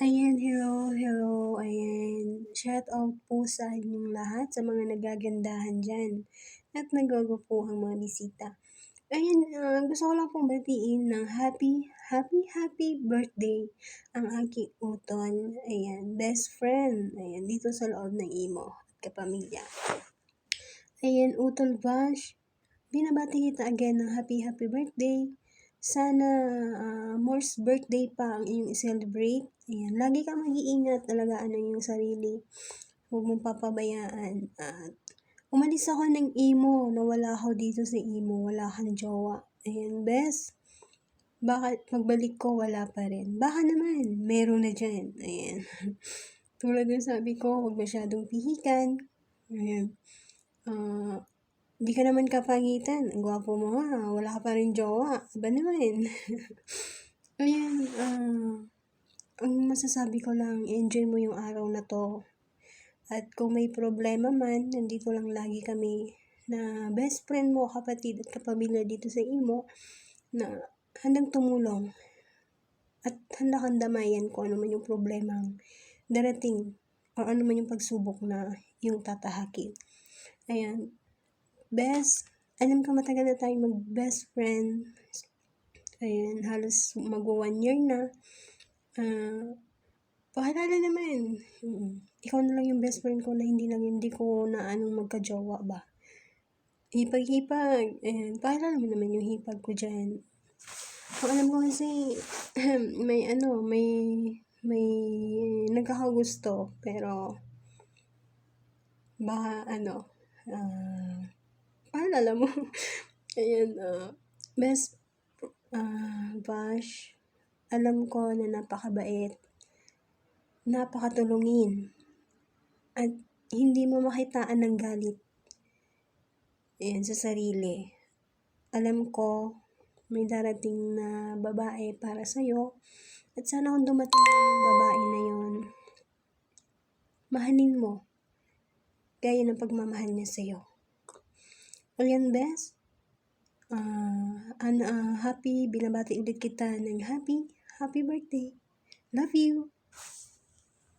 Ayan, hello, ayan. Shout out po sa inyong lahat, sa mga nagagandahan diyan at nagwawapuhang mga bisita. Ayan, gusto ko lang pong batiin ng happy birthday ang aking utol, ayan, best friend, ayan, dito sa loob ng Imo at kapamilya. Ayan, Utol Vash, binabati kita again ng happy birthday. Sana more's birthday pa ang iyong i-celebrate. Ayan, lagi kang mag-iingat, alagaan ang iyong sarili. Huwag mong papabayaan. At umalis ako ng Imo, nawala ako dito sa Imo, wala kang jowa. Ayan, best. Baka pagbalik ko, wala pa rin. Baka naman, meron na dyan. Ayan. Tulad ng sabi ko, huwag masyadong pihikan. Ayan. Di ka naman kapagitan. Ang gwapo mo nga. Wala ka pa rin jowa. Iba naman. Ayan. Ang masasabi ko lang, enjoy mo yung araw na to. At kung may problema man, nandito lang lagi kami na best friend mo, kapatid at kapamilya dito sa Imo na handang tumulong at handa kang damayan kung ano man yung problemang darating o ano man yung pagsubok na yung tatahakin. Ayan. Best, alam ko matagal na tayong mag-best friend. Ayan, halos mag-1 year na. Pakilala naman. Ikaw na lang yung best friend ko na hindi ko na anong magka-jowa ba. Hipag-hipag. Ayan, pakilala mo naman yung hipag ko dyan. Kung alam ko kasi, may nagkakagusto, pero, baka paalala mo. Ayan, best, Vash, alam ko na napakabait, napakatulungin, at hindi mo makitaan ng galit. Ayan, sa sarili. Alam ko, may darating na babae para sa'yo, at sana kung dumating na yung babae na yun, mahalin mo, gaya ng pagmamahal niya sa'yo. Ayan, best. Binabati ulit kita ng happy birthday. Love you.